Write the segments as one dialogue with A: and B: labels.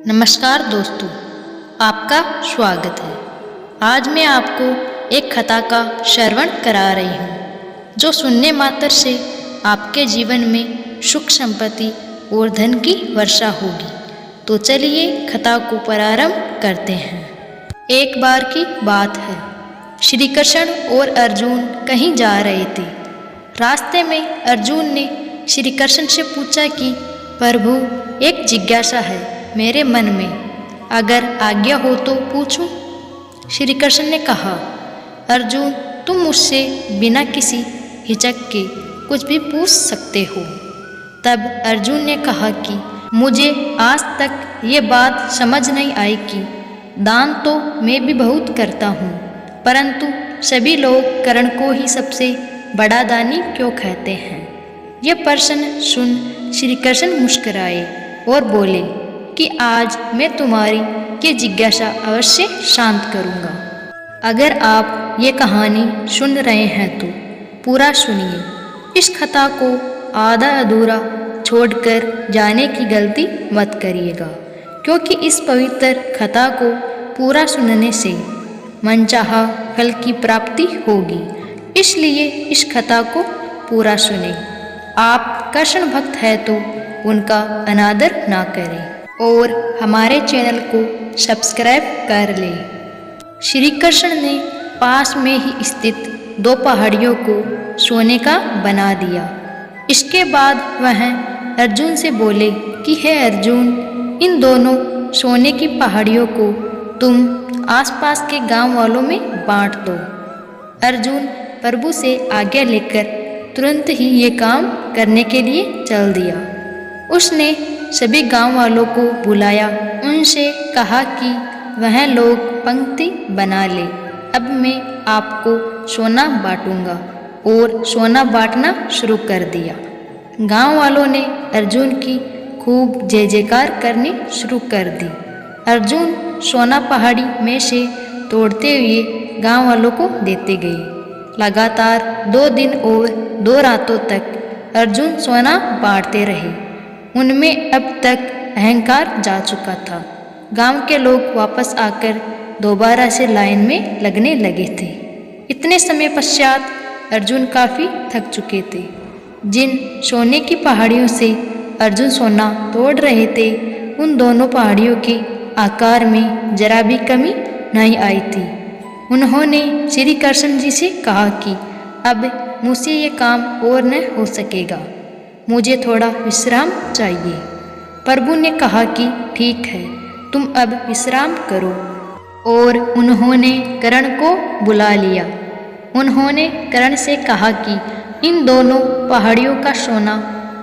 A: नमस्कार दोस्तों, आपका स्वागत है। आज मैं आपको एक कथा का श्रवण करा रही हूँ जो सुनने मात्र से आपके जीवन में सुख संपत्ति और धन की वर्षा होगी। तो चलिए कथा को प्रारंभ करते हैं। एक बार की बात है, श्री कृष्ण और अर्जुन कहीं जा रहे थे। रास्ते में अर्जुन ने श्री कृष्ण से पूछा कि प्रभु, एक जिज्ञासा है मेरे मन में, अगर आज्ञा हो तो पूछूं? श्री कृष्ण ने कहा, अर्जुन, तुम मुझसे बिना किसी हिचक के कुछ भी पूछ सकते हो। तब अर्जुन ने कहा कि मुझे आज तक ये बात समझ नहीं आई कि दान तो मैं भी बहुत करता हूँ, परंतु सभी लोग कर्ण को ही सबसे बड़ा दानी क्यों कहते हैं। यह प्रश्न सुन श्री कृष्ण मुस्कुराए और बोले कि आज मैं तुम्हारी ये जिज्ञासा अवश्य शांत करूँगा। अगर आप ये कहानी सुन रहे हैं तो पूरा सुनिए। इस कथा को आधा अधूरा छोड़कर जाने की गलती मत करिएगा, क्योंकि इस पवित्र कथा को पूरा सुनने से मनचाहा फल की प्राप्ति होगी। इसलिए इस कथा को पूरा सुने। आप कृष्ण भक्त है तो उनका अनादर ना करें और हमारे चैनल को सब्सक्राइब कर लें। श्री कृष्ण ने पास में ही स्थित दो पहाड़ियों को सोने का बना दिया। इसके बाद वह अर्जुन से बोले कि हे अर्जुन, इन दोनों सोने की पहाड़ियों को तुम आसपास के गांव वालों में बांट दो। अर्जुन प्रभु से आज्ञा लेकर तुरंत ही ये काम करने के लिए चल दिया। उसने सभी गांव वालों को बुलाया, उनसे कहा कि वह लोग पंक्ति बना ले। अब मैं आपको सोना बांटूंगा, और सोना बांटना शुरू कर दिया। गांव वालों ने अर्जुन की खूब जय जयकार करनी शुरू कर दी। अर्जुन सोना पहाड़ी में से तोड़ते हुए गांव वालों को देते गए। लगातार 2 दिन और 2 रातों तक अर्जुन सोना बांटते रहे। उनमें अब तक अहंकार जा चुका था। गांव के लोग वापस आकर दोबारा से लाइन में लगने लगे थे। इतने समय पश्चात अर्जुन काफ़ी थक चुके थे। जिन सोने की पहाड़ियों से अर्जुन सोना तोड़ रहे थे, उन दोनों पहाड़ियों के आकार में जरा भी कमी नहीं आई थी। उन्होंने श्री कृष्ण जी से कहा कि अब मुझसे ये काम और न हो सकेगा, मुझे थोड़ा विश्राम चाहिए। प्रभु ने कहा कि ठीक है, तुम अब विश्राम करो। और उन्होंने कर्ण को बुला लिया। उन्होंने कर्ण से कहा कि इन दोनों पहाड़ियों का सोना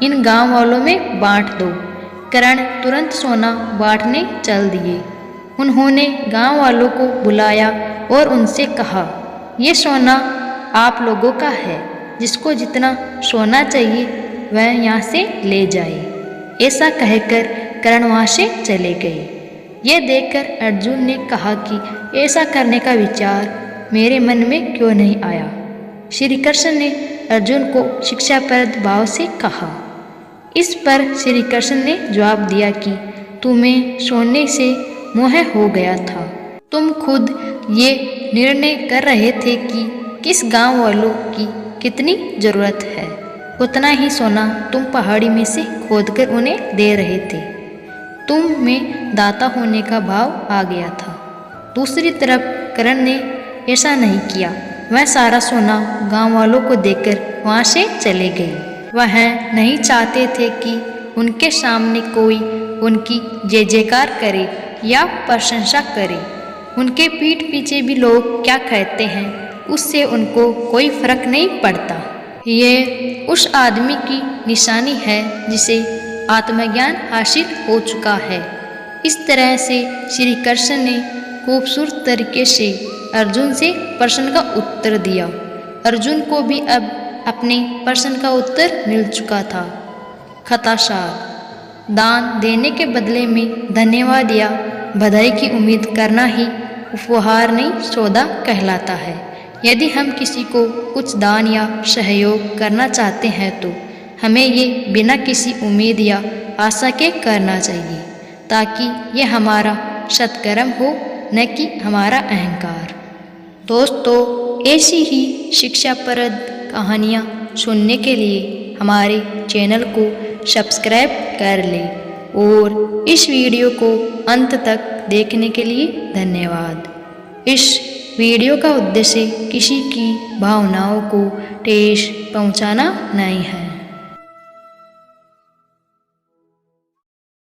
A: इन गांव वालों में बांट दो। कर्ण तुरंत सोना बांटने चल दिए। उन्होंने गांव वालों को बुलाया और उनसे कहा, ये सोना आप लोगों का है, जिसको जितना सोना चाहिए वह यहाँ से ले जाए। ऐसा कहकर कर्ण वहाँ से चले गए। ये देखकर अर्जुन ने कहा कि ऐसा करने का विचार मेरे मन में क्यों नहीं आया। श्री कृष्ण ने अर्जुन को शिक्षाप्रद भाव से कहा। इस पर श्री कृष्ण ने जवाब दिया कि तुम्हें सोने से मोह हो गया था। तुम खुद ये निर्णय कर रहे थे कि किस गांव वालों की कितनी ज़रूरत है, उतना ही सोना तुम पहाड़ी में से खोदकर उन्हें दे रहे थे। तुम में दाता होने का भाव आ गया था। दूसरी तरफ कर्ण ने ऐसा नहीं किया। वह सारा सोना गांव वालों को देकर वहाँ से चले गए। वह नहीं चाहते थे कि उनके सामने कोई उनकी जय जयकार करे या प्रशंसा करे। उनके पीठ पीछे भी लोग क्या कहते हैं, उससे उनको कोई फर्क नहीं पड़ता। ये उस आदमी की निशानी है जिसे आत्मज्ञान हासिल हो चुका है। इस तरह से श्री कृष्ण ने खूबसूरत तरीके से अर्जुन से प्रश्न का उत्तर दिया। अर्जुन को भी अब अपने प्रश्न का उत्तर मिल चुका था। कथासार: दान देने के बदले में धन्यवाद या बधाई की उम्मीद करना ही उपहार नहीं, सौदा कहलाता है। यदि हम किसी को कुछ दान या सहयोग करना चाहते हैं तो हमें ये बिना किसी उम्मीद या आशा के करना चाहिए, ताकि ये हमारा सत्कर्म हो, न कि हमारा अहंकार। दोस्तों, ऐसी ही शिक्षाप्रद कहानियाँ सुनने के लिए हमारे चैनल को सब्सक्राइब कर लें और इस वीडियो को अंत तक देखने के लिए धन्यवाद। इस वीडियो का उद्देश्य किसी की भावनाओं को ठेस पहुंचाना नहीं है।